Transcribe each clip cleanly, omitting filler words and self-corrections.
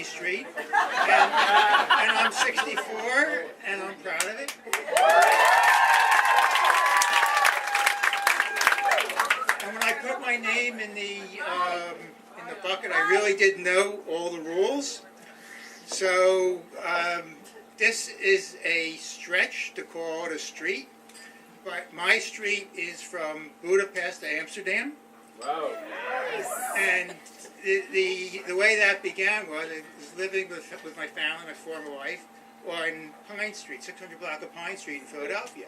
street, and I'm 64, and I'm proud of it. And when I put my name in the bucket, I really didn't know all the rules. So this is a stretch to call it a street, but my street is from Budapest to Amsterdam. Wow. And the way that began was I was living with my family, my former wife, on Pine Street, 600 block of Pine Street in Philadelphia.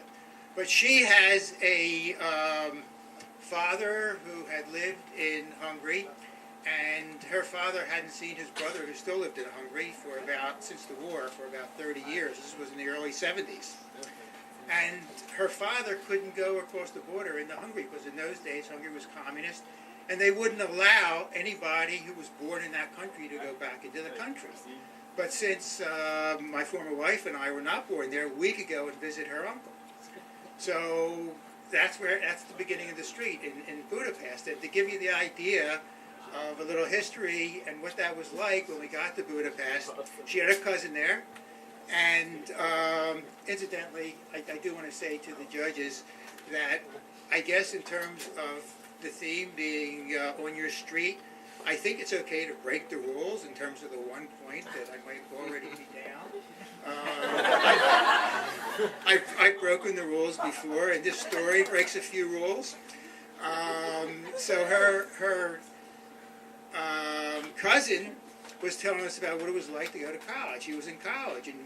But she has a father who had lived in Hungary, and her father hadn't seen his brother, who still lived in Hungary, since the war, for about 30 years. This was in the early 70s. And her father couldn't go across the border into Hungary, because in those days Hungary was communist, and they wouldn't allow anybody who was born in that country to go back into the country. But since my former wife and I were not born there, we could go and visit her uncle. So that's the beginning of the street in Budapest. And to give you the idea of a little history and what that was like when we got to Budapest, she had a cousin there. And incidentally, I do want to say to the judges that I guess in terms of the theme being on your street, I think it's okay to break the rules in terms of the one point that I might already be down. I've broken the rules before, and this story breaks a few rules. So her cousin was telling us about what it was like to go to college. He was in college, and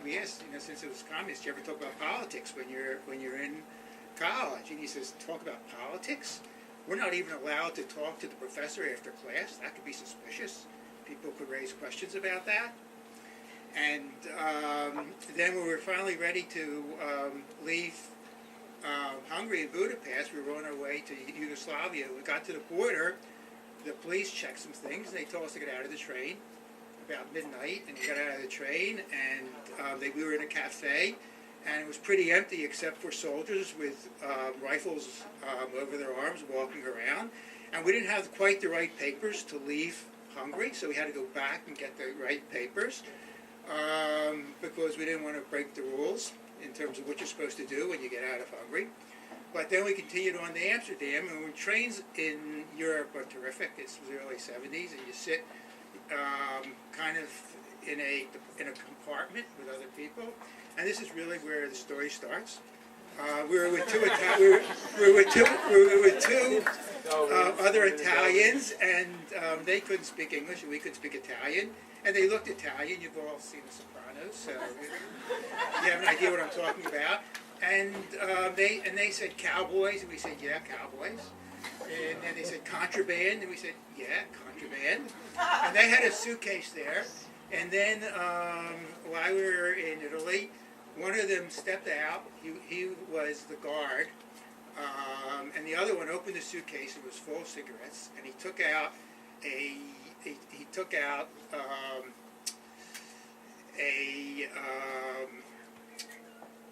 we asked, since it was communist, you ever talk about politics when you're in college? And he says, talk about politics? We're not even allowed to talk to the professor after class. That could be suspicious. People could raise questions about that. And then when we were finally ready to leave Hungary and Budapest, we were on our way to Yugoslavia. We got to the border. The police checked some things, and they told us to get out of the train about midnight. And we got out of the train, and we were in a cafe, and it was pretty empty except for soldiers with rifles over their arms walking around. And we didn't have quite the right papers to leave Hungary, so we had to go back and get the right papers because we didn't want to break the rules in terms of what you're supposed to do when you get out of Hungary. But then we continued on to Amsterdam, and when trains in Europe are terrific. This was the early 70s, and you sit kind of in a compartment with other people, and this is really where the story starts. We were with two other Italians, and they couldn't speak English, and we couldn't speak Italian, and they looked Italian. You've all seen The Sopranos, so you have an idea what I'm talking about. And they said cowboys, and we said, yeah, cowboys. And then they said contraband, and we said, yeah, contraband. And they had a suitcase there. And then while we were in Italy, one of them stepped out. He was the guard. And the other one opened the suitcase. It was full of cigarettes. And he took out a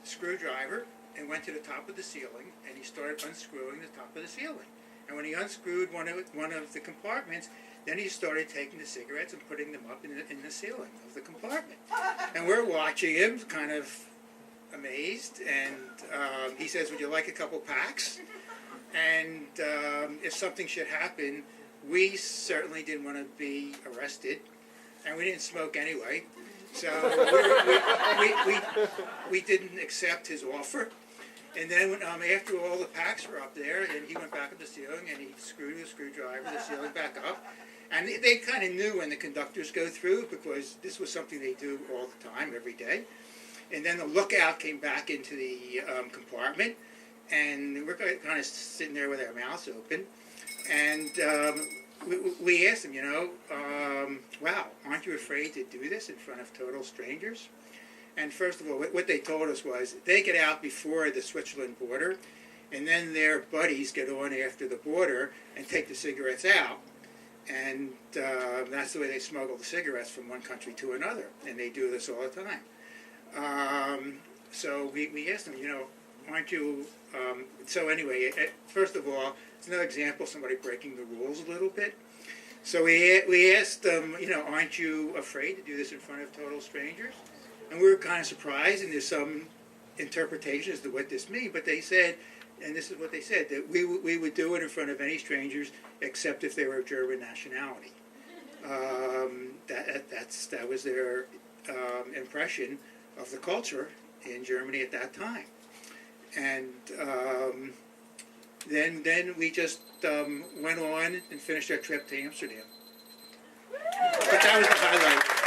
screwdriver and went to the top of the ceiling, and he started unscrewing the top of the ceiling. And when he unscrewed one of the compartments, then he started taking the cigarettes and putting them up in the ceiling of the compartment. And we're watching him, kind of amazed, and he says, would you like a couple packs? And if something should happen, we certainly didn't want to be arrested, and we didn't smoke anyway. So we didn't accept his offer. And then after all the packs were up there, and he went back up the ceiling, and he screwed the screwdriver, the ceiling back up. And they kind of knew when the conductors go through, because this was something they do all the time, every day. And then the lookout came back into the compartment, and we're kind of sitting there with our mouths open. And we asked him, wow, aren't you afraid to do this in front of total strangers? And first of all, what they told us was they get out before the Switzerland border, and then their buddies get on after the border and take the cigarettes out. And that's the way they smuggle the cigarettes from one country to another, and they do this all the time. So we asked them, aren't you... so anyway, first of all, it's another example of somebody breaking the rules a little bit. So we asked them, aren't you afraid to do this in front of total strangers? And we were kind of surprised, and there's some interpretation as to what this means, but they said, and this is what they said, that we would do it in front of any strangers except if they were of German nationality. That was their impression of the culture in Germany at that time. And then we just went on and finished our trip to Amsterdam. But that was the highlight.